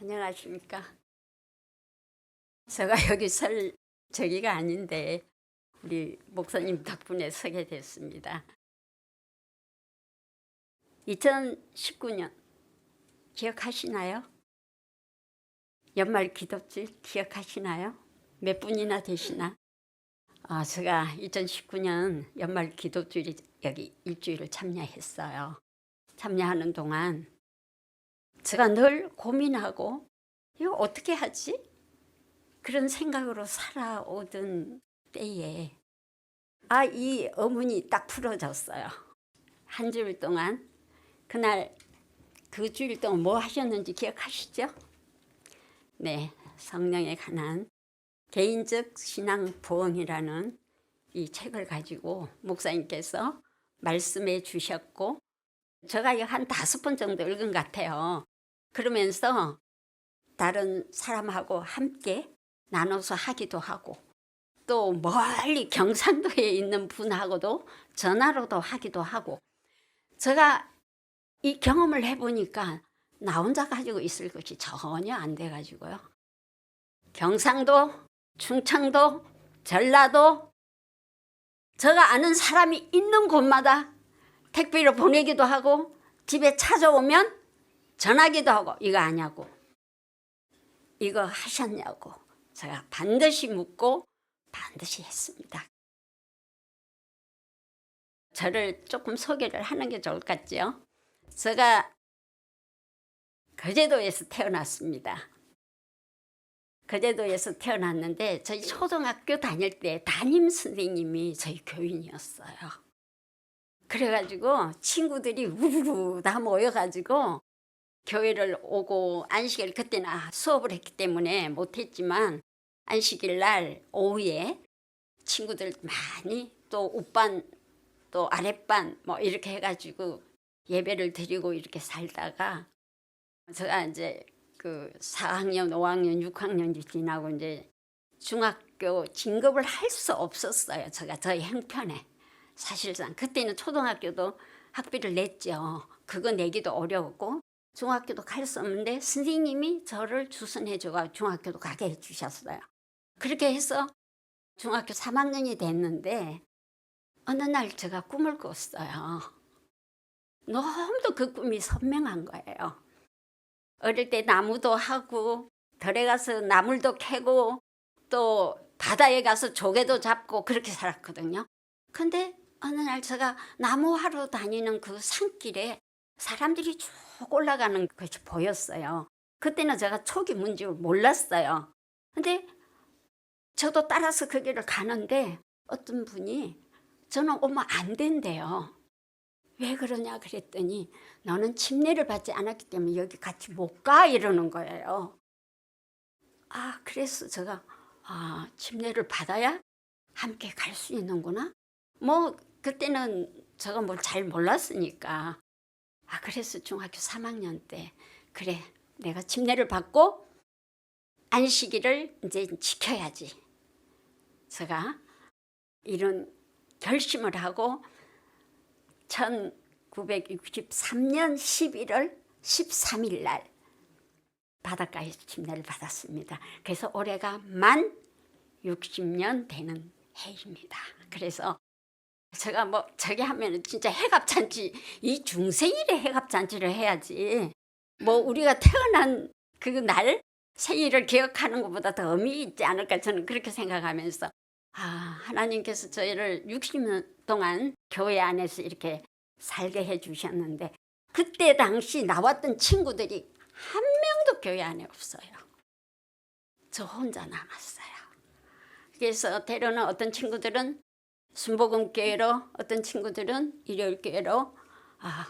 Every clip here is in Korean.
안녕하십니까. 제가 여기 설 저기가 아닌데 우리 목사님 덕분에 서게 됐습니다. 2019년 기억하시나요? 연말 기도줄 기억하시나요? 몇 분이나 되시나? 제가 2019년 연말 기도줄이 여기 일주일을 참여했어요. 참여하는 동안 제가 늘 고민하고 이거 어떻게 하지? 그런 생각으로 살아오던 때에 이 의문이 딱 풀어졌어요. 한 주일 동안 그날 그 주일 동안 뭐 하셨는지 기억하시죠? 네, 성령에 관한 개인적 신앙 부흥이라는 이 책을 가지고 목사님께서 말씀해 주셨고 제가 한 5번 정도 읽은 것 같아요. 그러면서 다른 사람하고 함께 나눠서 하기도 하고 또 멀리 경상도에 있는 분하고도 전화로도 하기도 하고 제가 이 경험을 해보니까 나 혼자 가지고 있을 것이 전혀 안 돼가지고요. 경상도, 충청도, 전라도 제가 아는 사람이 있는 곳마다 택배로 보내기도 하고 집에 찾아오면 전화기도 하고 이거 아냐고 이거 하셨냐고 제가 반드시 묻고 반드시 했습니다. 저를 조금 소개를 하는 게 좋을 것 같죠? 제가 거제도에서 태어났습니다. 거제도에서 태어났는데 저희 초등학교 다닐 때 담임 선생님이 저희 교인이었어요. 그래가지고 친구들이 우르르 다 모여가지고 교회를 오고 안식일 그때는 수업을 했기 때문에 못했지만 안식일 날 오후에 친구들 많이 또 우반 또 아랫반 뭐 이렇게 해가지고 예배를 드리고 이렇게 살다가 제가 이제 그 4학년, 5학년, 6학년이 지나고 이제 중학교 진급을 할 수 없었어요. 제가 저희 형편에 사실상 그때는 초등학교도 학비를 냈죠. 그거 내기도 어려웠고 중학교도 갈 수 없는데 선생님이 저를 주선해줘가 중학교도 가게 해주셨어요. 그렇게 해서 중학교 3학년이 됐는데 어느 날 제가 꿈을 꿨어요. 너무도 그 꿈이 선명한 거예요. 어릴 때 나무도 하고 들에 가서 나물도 캐고 또 바다에 가서 조개도 잡고 그렇게 살았거든요. 근데 어느 날 제가 나무하러 다니는 그 산길에 사람들이 쭉 올라가는 것이 보였어요. 그때는 제가 촉이 뭔지 몰랐어요. 근데 저도 따라서 그 길을 가는데 어떤 분이 저는 오면 안 된대요. 왜 그러냐 그랬더니 너는 침례를 받지 않았기 때문에 여기 같이 못 가 이러는 거예요. 그래서 제가 침례를 받아야 함께 갈 수 있는구나. 뭐 그때는 제가 뭘 잘 몰랐으니까 그래서 중학교 3학년 때 그래 내가 침례를 받고 안식일을 이제 지켜야지. 제가 이런 결심을 하고 1963년 11월 13일 날 바닷가에서 침례를 받았습니다. 그래서 올해가 만 60년 되는 해입니다. 그래서 제가 뭐 저기 하면 진짜 해갑잔치 이 중생일에 해갑잔치를 해야지 뭐 우리가 태어난 그 날 생일을 기억하는 것보다 더 의미 있지 않을까 저는 그렇게 생각하면서 하나님께서 저희를 60년 동안 교회 안에서 이렇게 살게 해주셨는데 그때 당시 나왔던 친구들이 한 명도 교회 안에 없어요. 저 혼자 남았어요. 그래서 때로는 어떤 친구들은 순복음교회로 어떤 친구들은 일요일교회로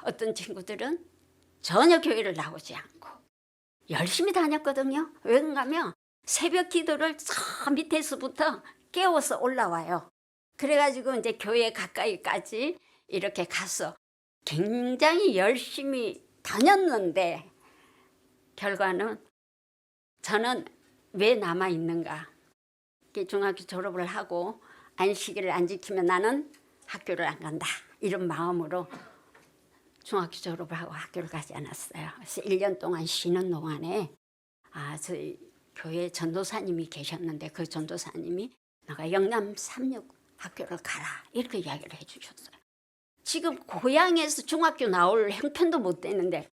어떤 친구들은 전혀 교회를 나오지 않고 열심히 다녔거든요. 왜 그런가면 새벽 기도를 저 밑에서부터 깨워서 올라와요. 그래가지고 이제 교회 가까이까지 이렇게 가서 굉장히 열심히 다녔는데 결과는 저는 왜 남아있는가. 중학교 졸업을 하고 안식일을 안 지키면 나는 학교를 안 간다. 이런 마음으로 중학교 졸업을 하고 학교를 가지 않았어요. 그래서 1년 동안 쉬는 동안에 저희 교회 전도사님이 계셨는데 그 전도사님이 너가 영남 삼육 학교를 가라 이렇게 이야기를 해주셨어요. 지금 고향에서 중학교 나올 형편도 못 되는데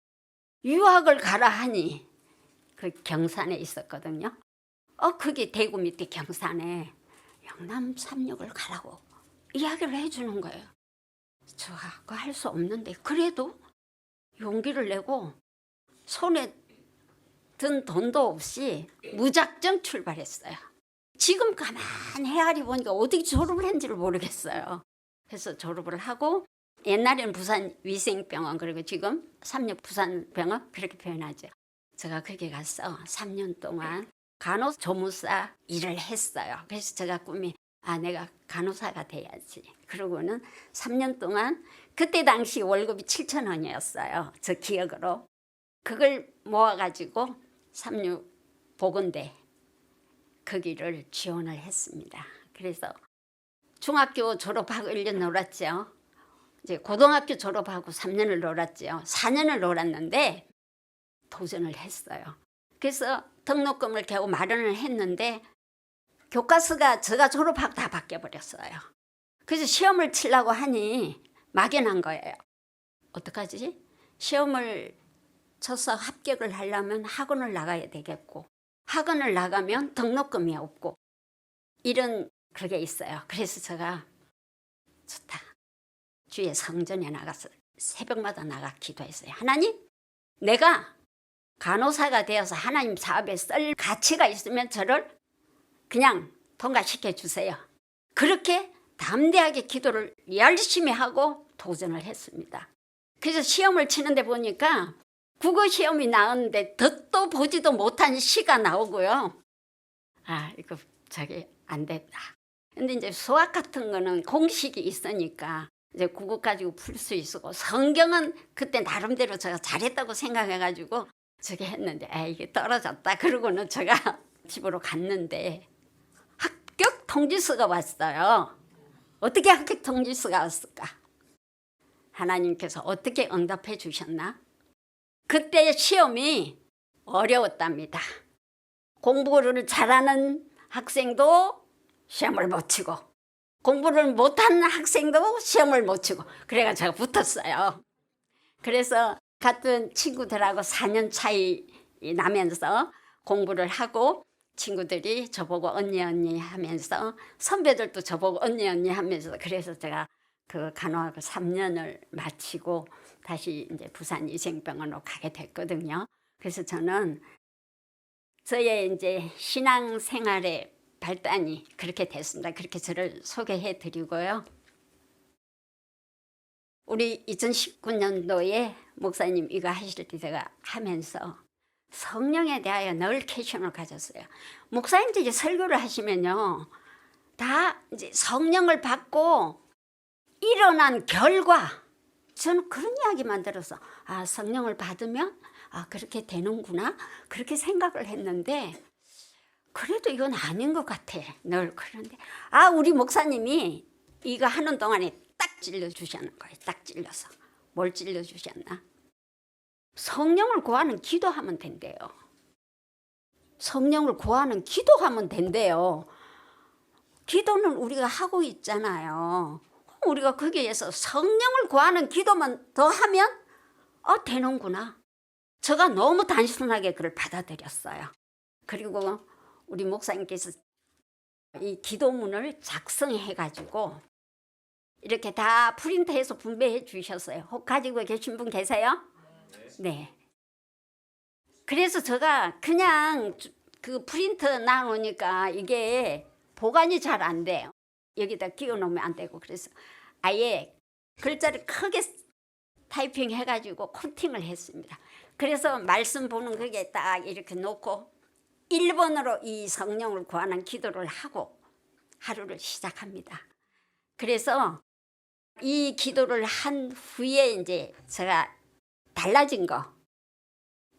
유학을 가라 하니 그 경산에 있었거든요. 그게 대구 밑에 경산에 영남 삼육을 가라고 이야기를 해주는 거예요. 저가 그거 할 수 없는데 그래도 용기를 내고 손에 든 돈도 없이 무작정 출발했어요. 지금 가만히 헤아리 보니까 어떻게 졸업을 했는지를 모르겠어요. 그래서 졸업을 하고 옛날에는 부산 위생병원 그리고 지금 삼육 부산병원 그렇게 표현하죠. 제가 거기 가서 3년 동안 간호조무사 일을 했어요. 그래서 제가 꿈이 내가 간호사가 돼야지. 그러고는 3년 동안 그때 당시 월급이 7,000원이었어요. 저 기억으로. 그걸 모아가지고 삼육보건대 거기를 지원을 했습니다. 그래서 중학교 졸업하고 1년 놀았죠. 이제 고등학교 졸업하고 3년을 놀았죠. 4년을 놀았는데 도전을 했어요. 그래서 등록금을 겨우 마련을 했는데 교과서가 제가 졸업하고 다 바뀌어버렸어요. 그래서 시험을 치려고 하니 막연한 거예요. 어떡하지? 시험을 쳐서 합격을 하려면 학원을 나가야 되겠고 학원을 나가면 등록금이 없고 이런 그게 있어요. 그래서 제가 좋다. 주에 성전에 나가서 새벽마다 나가 기도했어요. 하나님, 내가 간호사가 되어서 하나님 사업에 쓸 가치가 있으면 저를 그냥 통과시켜 주세요. 그렇게 담대하게 기도를 열심히 하고 도전을 했습니다. 그래서 시험을 치는데 보니까 국어 시험이 나오는데 듣도 보지도 못한 시가 나오고요. 이거 저기 안 됐다. 근데 이제 수학 같은 거는 공식이 있으니까 이제 국어 가지고 풀 수 있고 성경은 그때 나름대로 제가 잘했다고 생각해가지고 저기 했는데 이게 떨어졌다. 그러고는 제가 집으로 갔는데 합격 통지서가 왔어요. 어떻게 합격 통지서가 왔을까? 하나님께서 어떻게 응답해 주셨나? 그때 시험이 어려웠답니다. 공부를 잘하는 학생도 시험을 못 치고 공부를 못하는 학생도 시험을 못 치고 그래가 제가 붙었어요. 그래서 같은 친구들하고 4년 차이 나면서 공부를 하고 친구들이 저보고 언니 하면서 선배들도 저보고 언니 하면서 그래서 제가 그 간호학을 3년을 마치고 다시 이제 부산 위생병원으로 가게 됐거든요. 그래서 저는 저의 이제 신앙생활의 발단이 그렇게 됐습니다. 그렇게 저를 소개해 드리고요. 우리 2019년도에 목사님 이거 하실 때 제가 하면서 성령에 대하여 늘 캐션을 가졌어요. 목사님들이 설교를 하시면요. 다 이제 성령을 받고 일어난 결과 저는 그런 이야기만 들어서 성령을 받으면 그렇게 되는구나 그렇게 생각을 했는데 그래도 이건 아닌 것 같아. 늘 그런데 우리 목사님이 이거 하는 동안에 딱 찔러주시는 거예요. 딱 찔러서. 뭘 찔러주셨나? 성령을 구하는 기도하면 된대요. 성령을 구하는 기도하면 된대요. 기도는 우리가 하고 있잖아요. 우리가 거기에서 성령을 구하는 기도만 더 하면 되는구나. 제가 너무 단순하게 그걸 받아들였어요. 그리고 우리 목사님께서 이 기도문을 작성해 가지고 이렇게 다 프린트해서 분배해 주셨어요. 혹 가지고 계신 분 계세요? 네. 그래서 제가 그냥 그 프린트 나누니까 이게 보관이 잘 안 돼요. 여기다 끼워 놓으면 안 되고 그래서 아예 글자를 크게 타이핑 해가지고 코팅을 했습니다. 그래서 말씀 보는 거기에 딱 이렇게 놓고 1번으로 이 성령을 구하는 기도를 하고 하루를 시작합니다. 그래서 이 기도를 한 후에 이제 제가 달라진 거,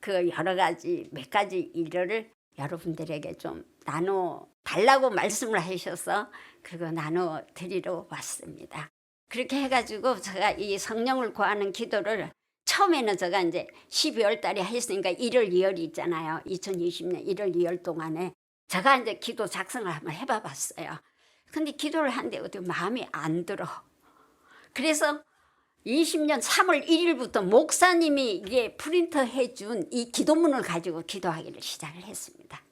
그 여러 가지 몇 가지 일을 여러분들에게 좀 나눠 달라고 말씀을 하셔서 그거 나눠 드리러 왔습니다. 그렇게 해가지고 제가 이 성령을 구하는 기도를 처음에는 제가 이제 12월 달에 했으니까 1월, 2월이 있잖아요. 2020년 1월, 2월 동안에 제가 이제 기도 작성을 한번 해봐 봤어요. 근데 기도를 하는데 어떻게 마음이 안 들어. 그래서 20년 3월 1일부터 목사님이 이게 프린터 해준 이 기도문을 가지고 기도하기를 시작을 했습니다.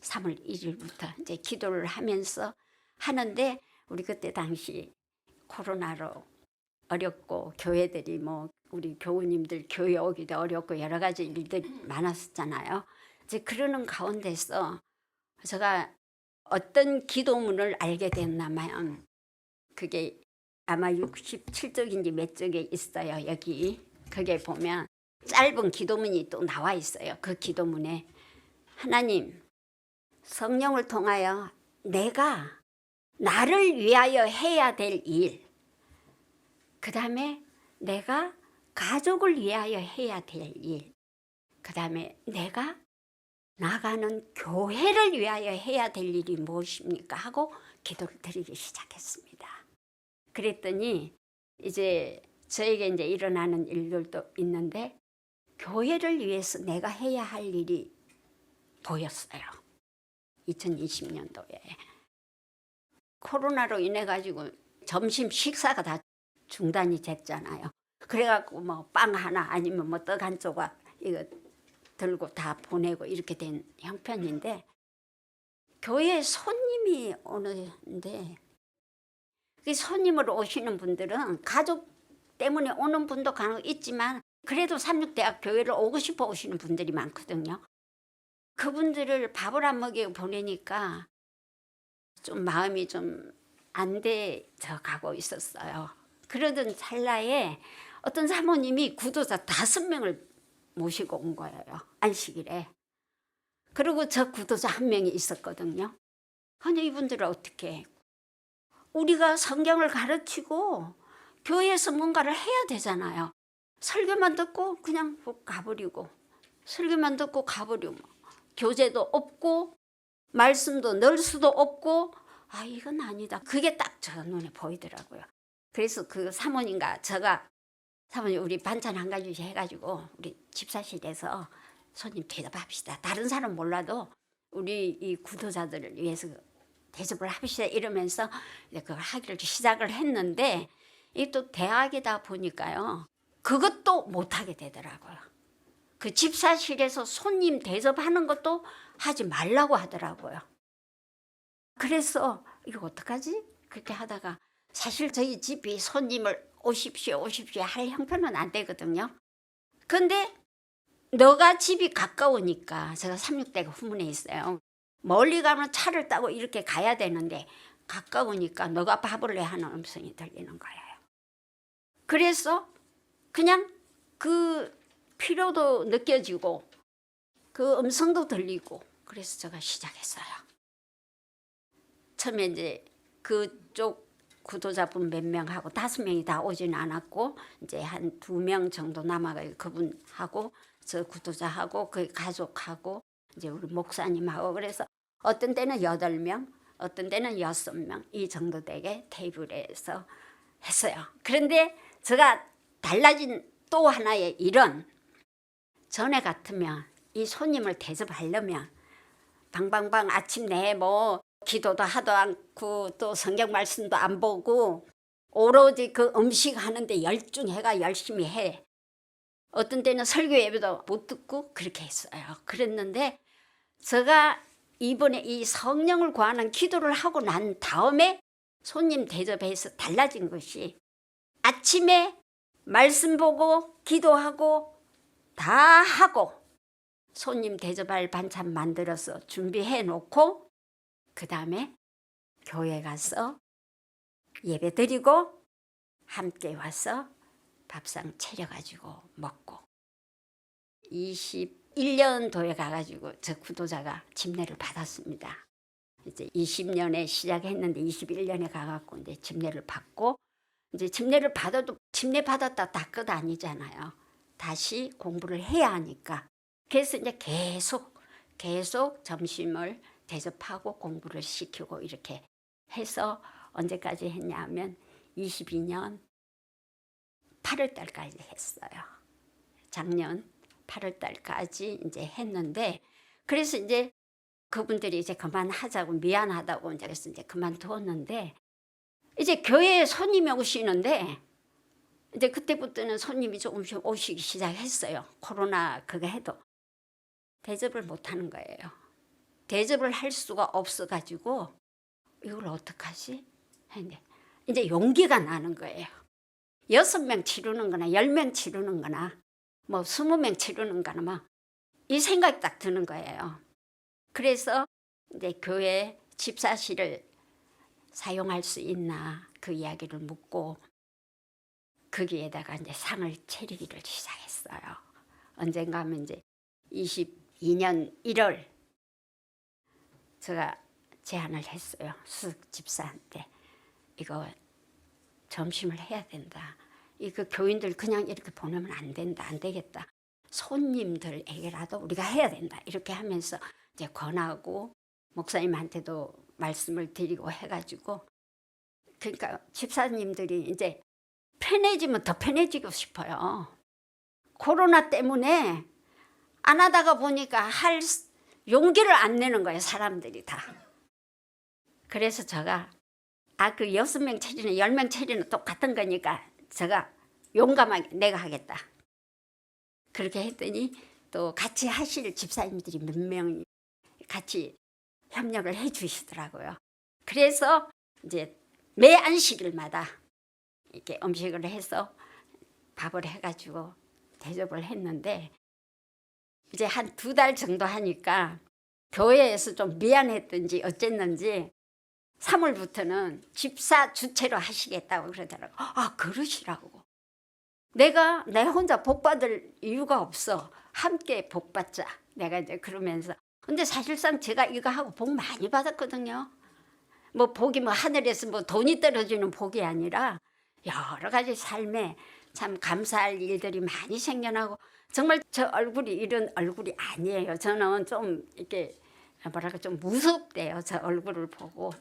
3월 1일부터 이제 기도를 하면서 하는데, 우리 그때 당시 코로나로 어렵고 교회들이 뭐 우리 교우님들 교회 오기도 어렵고 여러 가지 일들이 많았었잖아요. 이제 그러는 가운데서 제가 어떤 기도문을 알게 됐냐면, 그게 아마 67쪽인지 몇 쪽에 있어요. 여기 그게 보면 짧은 기도문이 또 나와 있어요. 그 기도문에 하나님, 성령을 통하여 내가 나를 위하여 해야 될 일, 그 다음에 내가 가족을 위하여 해야 될 일, 그 다음에 내가 나가는 교회를 위하여 해야 될 일이 무엇입니까 하고 기도를 드리기 시작했습니다. 그랬더니 이제 저에게 이제 일어나는 일들도 있는데, 교회를 위해서 내가 해야 할 일이 보였어요. 2020년도에 코로나로 인해 가지고 점심 식사가 다 중단이 됐잖아요. 그래갖고 뭐 빵 하나 아니면 뭐 떡 한 조각 이거 들고 다 보내고 이렇게 된 형편인데, 교회에 손님이 오는데, 그 손님으로 오시는 분들은 가족 때문에 오는 분도 간혹 있지만 그래도 삼육대학 교회를 오고 싶어 오시는 분들이 많거든요. 그분들을 밥을 안 먹이고 보내니까 좀 마음이 좀 안 돼져 가고 있었어요. 그러던 찰나에 어떤 사모님이 구도자 5명을 모시고 온 거예요. 안식일에. 그리고 저 구도자 1명이 있었거든요. 근데 이분들은 어떻게, 우리가 성경을 가르치고 교회에서 뭔가를 해야 되잖아요. 설교만 듣고 그냥 가버리고, 설교만 듣고 가버리고, 교재도 없고 말씀도 넣을 수도 없고, 아 이건 아니다. 그게 딱 저 눈에 보이더라고요. 그래서 그 사모님과 제가, 사모님 우리 반찬 한 가지씩 해가지고 우리 집사실에서 손님 대접합시다. 다른 사람 몰라도 우리 이 구도자들을 위해서 대접을 합시다 이러면서 이제 그걸 하기를 시작을 했는데, 이 또 대학이다 보니까요 그것도 못하게 되더라고요. 그 집사실에서 손님 대접하는 것도 하지 말라고 하더라고요. 그래서 이거 어떡하지? 그렇게 하다가, 사실 저희 집이 손님을 오십시오 오십시오 할 형편은 안 되거든요. 근데 너가 집이 가까우니까, 제가 삼육대가 후문에 있어요. 멀리 가면 차를 타고 이렇게 가야 되는데 가까우니까 너가 밥을 내 하는 음성이 들리는 거예요. 그래서 그냥 그 필요도 느껴지고 그 음성도 들리고, 그래서 제가 시작했어요. 처음에 이제 그쪽 구도자분 몇 명하고 5명이 다 오진 않았고, 이제 한 2명 정도 남아가지고 그분하고 저 구도자하고 그 가족하고 이제 우리 목사님하고, 그래서 어떤 때는 8명, 어떤 때는 6명 이 정도 되게 테이블에서 했어요. 그런데 제가 달라진 또 하나의 일은, 전에 같으면 이 손님을 대접하려면 방방방 아침 내에 뭐 기도도 하도 않고 또 성경 말씀도 안 보고 오로지 그 음식 하는데 열중해가 열심히 해. 어떤 때는 설교 예배도 못 듣고 그렇게 했어요. 그랬는데 제가 이번에 이 성령을 구하는 기도를 하고 난 다음에 손님 대접에서 달라진 것이, 아침에 말씀 보고 기도하고 다 하고 손님 대접할 반찬 만들어서 준비해 놓고, 그 다음에 교회 가서 예배 드리고 함께 와서 밥상 차려가지고 먹고, 21년도에 가가지고 저 구도자가 집례를 받았습니다. 이제 20년에 시작했는데 21년에 가갖고 이제 집례를 받고, 이제 집례를 받아도 집례 받았다 다 끝 아니잖아요. 다시 공부를 해야 하니까. 그래서 이제 계속 점심을 대접하고 공부를 시키고 이렇게 해서 언제까지 했냐면 22년 8월 달까지 했어요. 작년 8월 달까지 이제 했는데, 그래서 이제 그분들이 이제 그만하자고 미안하다고 이제 그래서 이제 그만두었는데, 이제 교회에 손님이 오시는데 이제 그때부터는 손님이 조금씩 오시기 시작했어요. 코로나 그거 해도 대접을 못 하는 거예요. 대접을 할 수가 없어 가지고 이걸 어떡하지? 했는데 이제 용기가 나는 거예요. 6명 치르는 거나 10명 치르는 거나 뭐 20명 치르는 거나 뭐 이 생각이 딱 드는 거예요. 그래서 이제 교회 집사실을 사용할 수 있나 그 이야기를 묻고 거기에다가 이제 상을 차리기를 시작했어요. 언젠가 하면 이제 22년 1월 제가 제안을 했어요. 수석 집사한테. 이거 점심을 해야 된다. 이거 교인들 그냥 이렇게 보내면 안 된다. 안 되겠다. 손님들에게라도 우리가 해야 된다. 이렇게 하면서 이제 권하고 목사님한테도 말씀을 드리고 해가지고, 그러니까 집사님들이 이제 편해지면 더 편해지고 싶어요. 코로나 때문에 안 하다가 보니까 할 용기를 안 내는 거예요, 사람들이 다. 그래서 제가 그 6명 체리는 10명 체리는 똑같은 거니까 제가 용감하게 내가 하겠다. 그렇게 했더니 또 같이 하실 집사님들이 몇 명이 같이 협력을 해 주시더라고요. 그래서 이제 매 안식일마다 이렇게 음식을 해서 밥을 해가지고 대접을 했는데, 이제 한 2달 정도 하니까 교회에서 좀 미안했든지 어쨌는지 3월부터는 집사 주체로 하시겠다고 그러더라고요. 그러시라고. 내가 내 혼자 복 받을 이유가 없어. 함께 복 받자. 내가 이제 그러면서. 근데 사실상 제가 이거 하고 복 많이 받았거든요. 뭐 복이 뭐 하늘에서 뭐 돈이 떨어지는 복이 아니라 여러 가지 삶에 참 감사할 일들이 많이 생겨나고, 정말 저 얼굴이 이런 얼굴이 아니에요. 저는 좀 이렇게 뭐랄까 좀 무섭대요. 저 얼굴을 보고.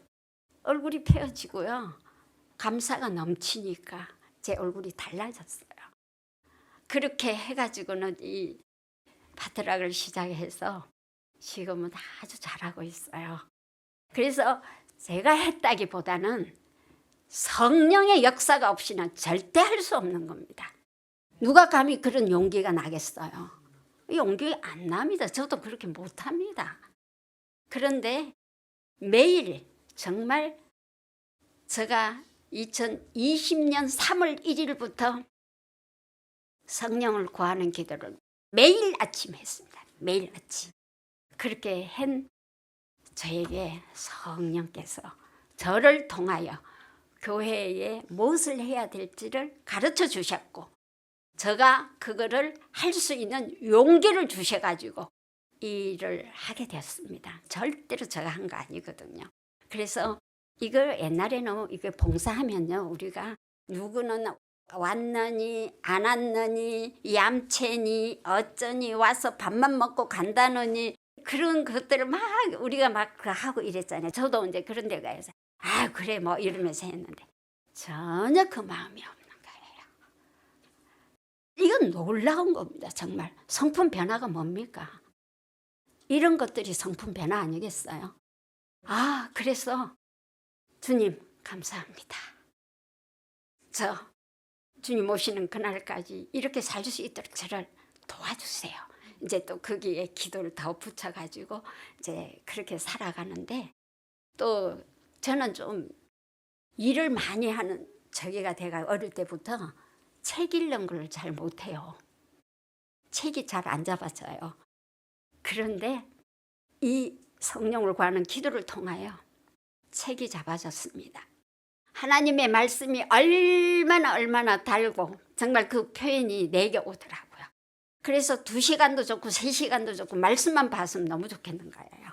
얼굴이 펴지고요. 감사가 넘치니까 제 얼굴이 달라졌어요. 그렇게 해가지고는 이 파트락을 시작해서 지금은 아주 잘하고 있어요. 그래서 제가 했다기보다는 성령의 역사가 없이는 절대 할 수 없는 겁니다. 누가 감히 그런 용기가 나겠어요? 용기 안 납니다. 저도 그렇게 못합니다. 그런데 매일 정말 제가 2020년 3월 1일부터 성령을 구하는 기도를 매일 아침 했습니다. 매일 아침. 그렇게 한 저에게 성령께서 저를 통하여 교회에 무엇을 해야 될지를 가르쳐 주셨고, 제가 그거를 할 수 있는 용기를 주셔가지고 일을 하게 되었습니다. 절대로 제가 한 거 아니거든요. 그래서 이걸 옛날에는 이게 봉사하면요, 우리가 누구는 왔느니 안 왔느니 얌체니 어쩌니 와서 밥만 먹고 간다느니 그런 것들을 막 우리가 막 하고 이랬잖아요. 저도 이제 그런 데 가서 그래 뭐 이러면서 했는데 전혀 그 마음이 없는 거예요. 이건 놀라운 겁니다. 정말 성품 변화가 뭡니까? 이런 것들이 성품 변화 아니겠어요? 그래서 주님 감사합니다. 저 주님 오시는 그날까지 이렇게 살 수 있도록 저를 도와주세요. 이제 또 거기에 기도를 더 붙여가지고 이제 그렇게 살아가는데, 또 저는 좀 일을 많이 하는 저기가 돼가 어릴 때부터 책 읽는 걸 잘 못해요. 책이 잘 안 잡아져요. 그런데 이 성령을 구하는 기도를 통하여 책이 잡아졌습니다. 하나님의 말씀이 얼마나 달고 정말 그 표현이 내게 오더라고요. 그래서 2시간도 좋고 3시간도 좋고 말씀만 봤으면 너무 좋겠는 거예요.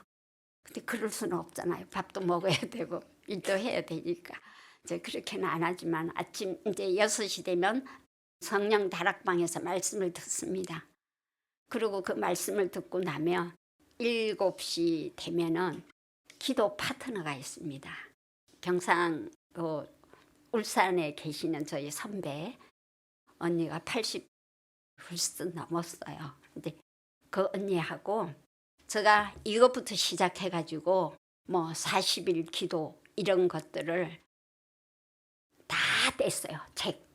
근데 그럴 수는 없잖아요. 밥도 먹어야 되고 일도 해야 되니까. 이제 그렇게는 안 하지만 아침 이제 6시 되면 성령 다락방에서 말씀을 듣습니다. 그리고 그 말씀을 듣고 나면 7시 되면은 기도 파트너가 있습니다. 경상 울산에 계시는 저희 선배 언니가 훨씬 넘었어요. 근데 그 언니하고 제가 이것부터 시작해 가지고 뭐 40일 기도 이런 것들을 다 뗐어요. 책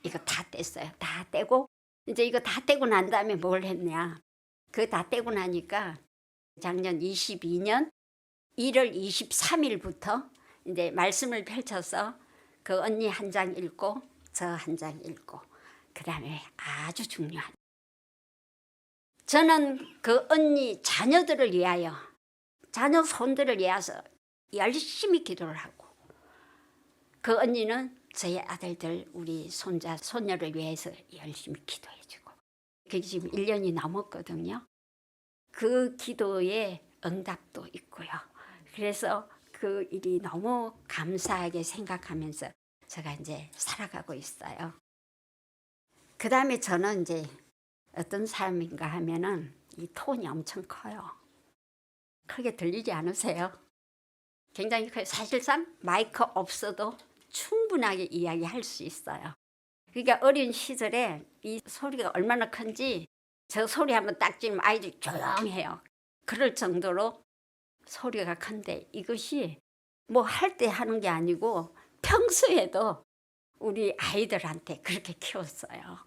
이거 다 뗐어요. 다 떼고 이제 이거 다 떼고 난 다음에 뭘 했냐. 그거 다 떼고 나니까 작년 22년 1월 23일부터 이제 말씀을 펼쳐서 그 언니 한 장 읽고 저 한 장 읽고 그다음에 아주 중요한 저는 그 언니 자녀들을 위하여 자녀 손들을 위해서 열심히 기도를 하고 그 언니는 저희 아들들 우리 손자 손녀를 위해서 열심히 기도해 주고 그게 지금 1년이 넘었거든요. 그 기도에 응답도 있고요. 그래서 그 일이 너무 감사하게 생각하면서 제가 이제 살아가고 있어요. 그다음에 저는 이제 어떤 사람인가 하면은 이 톤이 엄청 커요. 크게 들리지 않으세요? 굉장히 커요. 사실상 마이크 없어도 충분하게 이야기할 수 있어요. 그러니까 어린 시절에 이 소리가 얼마나 큰지 저 소리 한번 딱 지면 아이들이 조용해요. 그럴 정도로 소리가 큰데 이것이 뭐 할 때 하는 게 아니고 평소에도 우리 아이들한테 그렇게 키웠어요.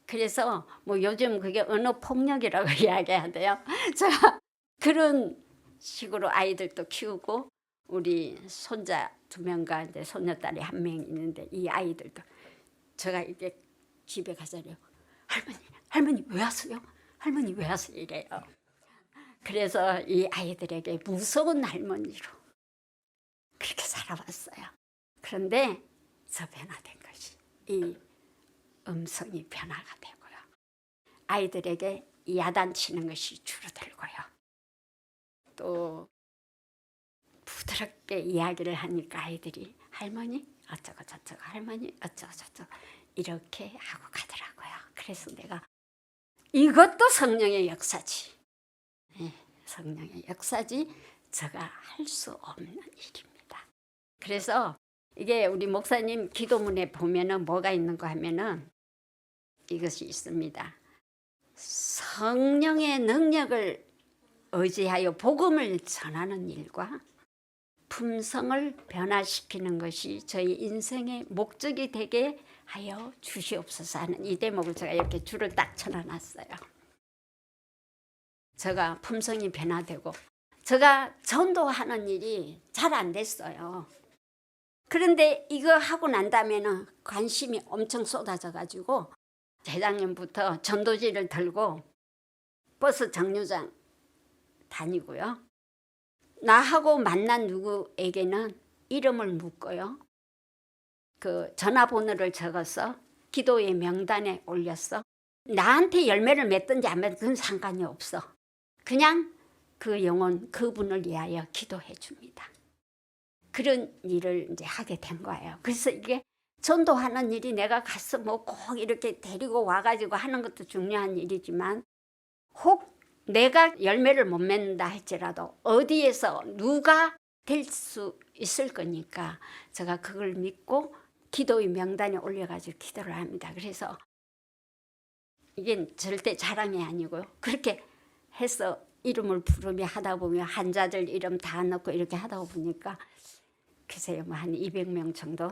그래서 뭐 요즘 그게 언어 폭력이라고 이야기하대요. 제가 그런 식으로 아이들도 키우고 우리 손자 2명과 이제 손녀딸이 1명 있는데 이 아이들도 제가 이게 집에 가서요. 할머니 왜 왔어요? 할머니 왜 왔어요? 이래요. 그래서 이 아이들에게 무서운 할머니로 그렇게 살아왔어요. 그런데 저 변화된 것이 이 음성이 변화가 되고요. 아이들에게 야단치는 것이 줄어들고요. 또 부드럽게 이야기를 하니까 아이들이 할머니 어쩌고 저쩌고 할머니 어쩌고 저쩌고 이렇게 하고 가더라고요. 그래서 내가 이것도 성령의 역사지. 네, 성령의 역사지 제가 할 수 없는 일입니다. 그래서 이게 우리 목사님 기도문에 보면은 뭐가 있는가 하면은 이것이 있습니다. 성령의 능력을 의지하여 복음을 전하는 일과 품성을 변화시키는 것이 저희 인생의 목적이 되게 하여 주시옵소서 하는 이 대목을 제가 이렇게 줄을 딱 쳐놔놨어요. 제가 품성이 변화되고 제가 전도하는 일이 잘 안 됐어요. 그런데 이거 하고 난 다음에는 관심이 엄청 쏟아져 가지고 재작년부터 전도지를 들고 버스 정류장 다니고요. 나하고 만난 누구에게는 이름을 묻고요. 그 전화번호를 적어서 기도의 명단에 올렸어. 나한테 열매를 맺든지 안 맺든 상관이 없어. 그냥 그 영혼 그분을 위하여 기도해 줍니다. 그런 일을 이제 하게 된 거예요. 그래서 이게 전도하는 일이 내가 가서 뭐 꼭 이렇게 데리고 와가지고 하는 것도 중요한 일이지만 혹 내가 열매를 못 맺는다 할지라도 어디에서 누가 될 수 있을 거니까 제가 그걸 믿고 기도의 명단에 올려가지고 기도를 합니다. 그래서 이게 절대 자랑이 아니고요. 그렇게 해서 이름을 부르며 하다 보면 환자들 이름 다 넣고 이렇게 하다 보니까 글쎄요 뭐 한 200명 정도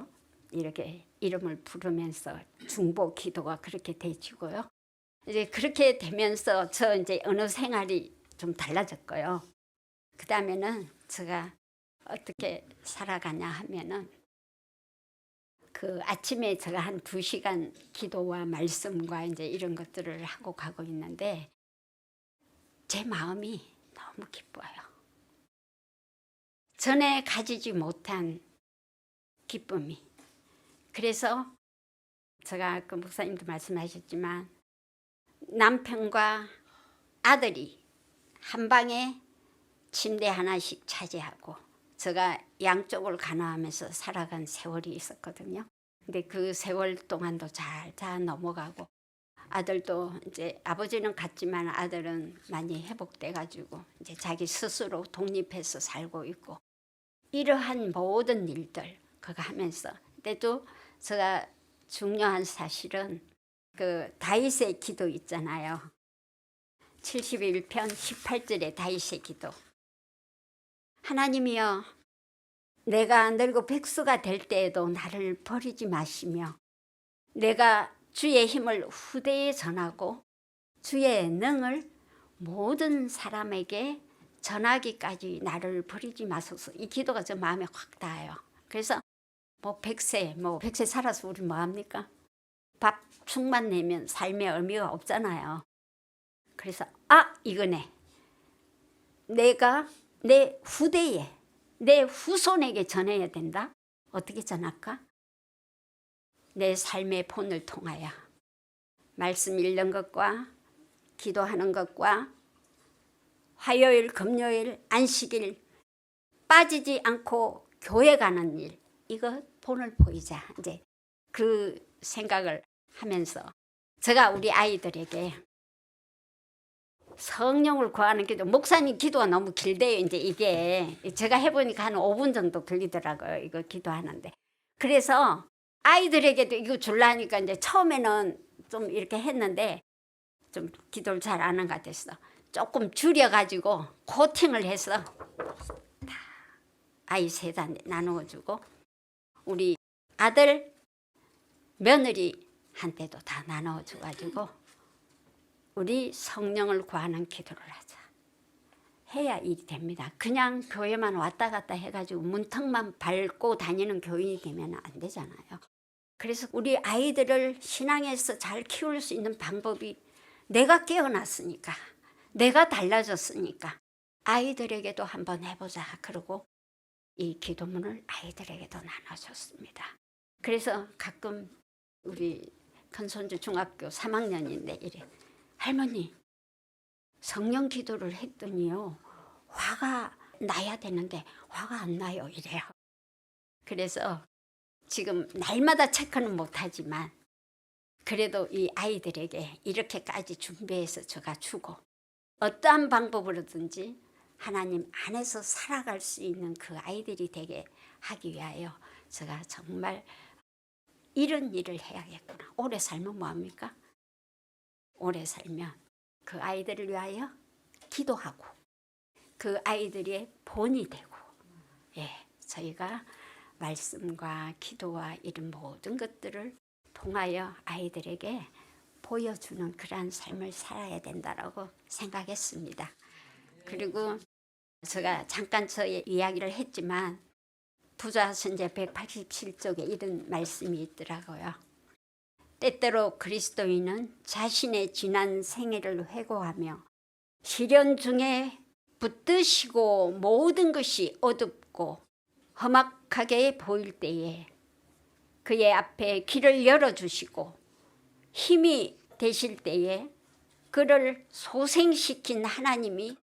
이렇게 이름을 부르면서 중보 기도가 그렇게 되지고요. 이제 그렇게 되면서 저 이제 어느 생활이 좀 달라졌고요. 그 다음에는 제가 어떻게 살아가냐 하면은 그 아침에 제가 한 2시간 기도와 말씀과 이제 이런 것들을 하고 가고 있는데 제 마음이 너무 기뻐요. 전에 가지지 못한 기쁨이. 그래서 제가 그 목사님도 말씀하셨지만 남편과 아들이 한 방에 침대 하나씩 차지하고 제가 양쪽을 간호하면서 살아간 세월이 있었거든요. 근데 그 세월 동안도 잘 넘어가고 아들도 이제 아버지는 갔지만 아들은 많이 회복돼 가지고 이제 자기 스스로 독립해서 살고 있고 이러한 모든 일들 그거 하면서 근데도 제가 중요한 사실은 그 다윗의 기도 있잖아요. 71편 18절의 다윗의 기도. 하나님이여, 내가 늙고 백수가 될 때에도 나를 버리지 마시며 내가 주의 힘을 후대에 전하고 주의 능을 모든 사람에게 전하기까지 나를 버리지 마소서. 이 기도가 저 마음에 확 닿아요. 그래서 뭐 100세 살아서 우리 뭐 합니까? 밥 축만 내면 삶의 의미가 없잖아요. 그래서 이거네. 내가 내 후대에, 내 후손에게 전해야 된다. 어떻게 전할까? 내 삶의 본을 통하여 말씀 읽는 것과 기도하는 것과 화요일, 금요일, 안식일 빠지지 않고 교회 가는 일, 이거 본을 보이자. 이제 그 생각을 하면서 제가 우리 아이들에게 성령을 구하는 기도, 목사님 기도가 너무 길대요. 이제 이게 제가 해보니까 한 5분 정도 걸리더라고요. 이거 기도하는데. 그래서 아이들에게도 이거 줄라니까 이제 처음에는 좀 이렇게 했는데 좀 기도를 잘 안 한 것 같았어. 조금 줄여가지고 코팅을 해서 아이 셋한테 나누어주고 우리 아들 며느리한테도 다 나누어줘가지고 우리 성령을 구하는 기도를 하자. 해야 일이 됩니다. 그냥 교회만 왔다 갔다 해가지고 문턱만 밟고 다니는 교인이 되면 안 되잖아요. 그래서 우리 아이들을 신앙에서 잘 키울 수 있는 방법이 내가 깨어났으니까, 내가 달라졌으니까 아이들에게도 한번 해보자. 그러고 이 기도문을 아이들에게도 나눠줬습니다. 그래서 가끔 우리 큰손주 중학교 3학년인데 이래, 할머니 성령 기도를 했더니요 화가 나야 되는데 화가 안 나요 이래요. 그래서 지금 날마다 체크는 못하지만 그래도 이 아이들에게 이렇게까지 준비해서 제가 주고 어떠한 방법으로든지 하나님 안에서 살아갈 수 있는 그 아이들이 되게 하기 위하여 제가 정말 이런 일을 해야겠구나. 오래 살면 뭐합니까? 오래 살면 그 아이들을 위하여 기도하고 그 아이들의 본이 되고, 저희가 말씀과 기도와 이런 모든 것들을 통하여 아이들에게 보여주는 그러한 삶을 살아야 된다라고 생각했습니다. 그리고 제가 잠깐 저의 이야기를 했지만 부자선제 187쪽에 이런 말씀이 있더라고요. 때때로 그리스도인은 자신의 지난 생애를 회고하며 시련 중에 붙드시고 모든 것이 어둡고 험악하게 보일 때에 그의 앞에 길을 열어주시고 힘이 되실 때에 그를 소생시킨 하나님이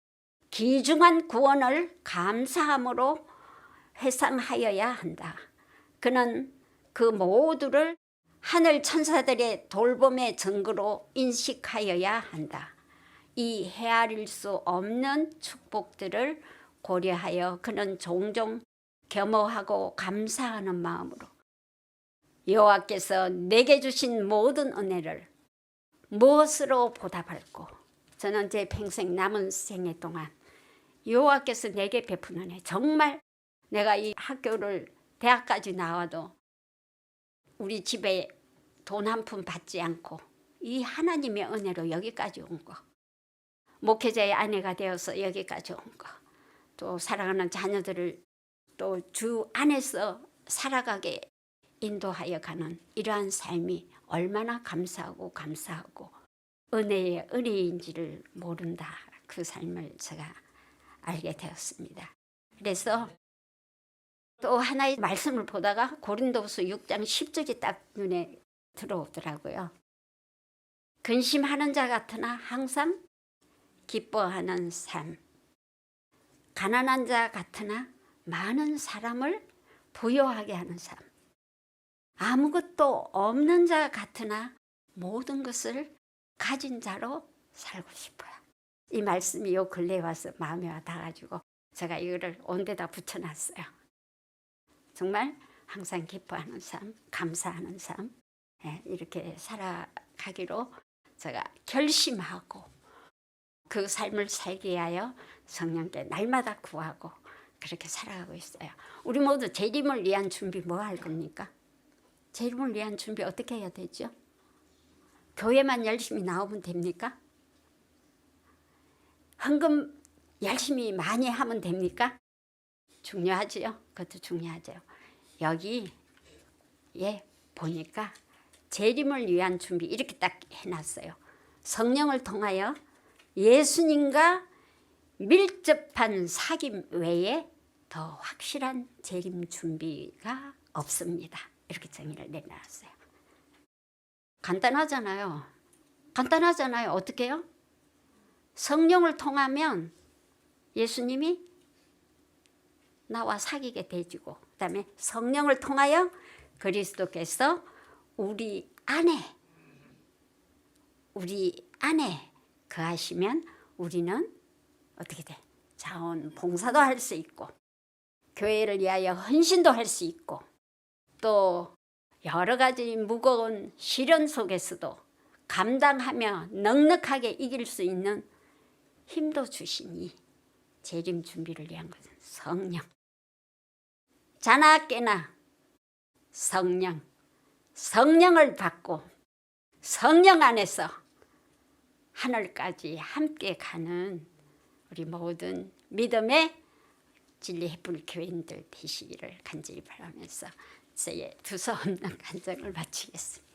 귀중한 구원을 감사함으로 회상하여야 한다. 그는 그 모두를 하늘 천사들의 돌봄의 증거로 인식하여야 한다. 이 헤아릴 수 없는 축복들을 고려하여 그는 종종 겸허하고 감사하는 마음으로 여호와께서 내게 주신 모든 은혜를 무엇으로 보답할꼬. 저는 제 평생 남은 생애 동안 여호와께서 내게 베푼 은혜, 정말 내가 이 학교를 대학까지 나와도 우리 집에 돈 한 푼 받지 않고 이 하나님의 은혜로 여기까지 온 거, 목회자의 아내가 되어서 여기까지 온 거, 또 사랑하는 자녀들을 또 주 안에서 살아가게 인도하여 가는 이러한 삶이 얼마나 감사하고 은혜의 은혜인지를 모른다. 그 삶을 제가 알게 되었습니다. 그래서 또 하나의 말씀을 보다가 고린도후서 6장 10절이 딱 눈에 들어오더라고요. 근심하는 자 같으나 항상 기뻐하는 삶, 가난한 자 같으나 많은 사람을 부유하게 하는 삶, 아무것도 없는 자 같으나 모든 것을 가진 자로 살고 싶어요. 이 말씀이 요 근래에 와서 마음에 와닿아가지고 제가 이거를 온데다 붙여놨어요. 정말 항상 기뻐하는 삶, 감사하는 삶, 이렇게 살아갈 살아가기로 제가 결심하고 그 삶을 살기 위하여 성령께 날마다 구하고 그렇게 살아가고 있어요. 우리 모두 재림을 위한 준비 뭐 할 겁니까? 재림을 위한 준비 어떻게 해야 되죠? 교회만 열심히 나오면 됩니까? 헌금 열심히 많이 하면 됩니까? 중요하지요. 그것도 중요하죠. 여기에 보니까 재림을 위한 준비 이렇게 딱 해놨어요. 성령을 통하여 예수님과 밀접한 사귐 외에 더 확실한 재림 준비가 없습니다. 이렇게 정의를 내놨어요. 간단하잖아요. 어떻게 해요? 성령을 통하면 예수님이 나와 사귀게 되지고, 그 다음에 성령을 통하여 그리스도께서 우리 안에 거하시면 우리는 어떻게 돼? 자원봉사도 할 수 있고 교회를 위하여 헌신도 할 수 있고 또 여러 가지 무거운 시련 속에서도 감당하며 넉넉하게 이길 수 있는 힘도 주시니 재림 준비를 위한 것은 자나 깨나 성령을 받고 성령 안에서 하늘까지 함께 가는 우리 모든 믿음의 진리의 불 교인들 되시기를 간절히 바라면서 저의 두서없는 간증을 마치겠습니다.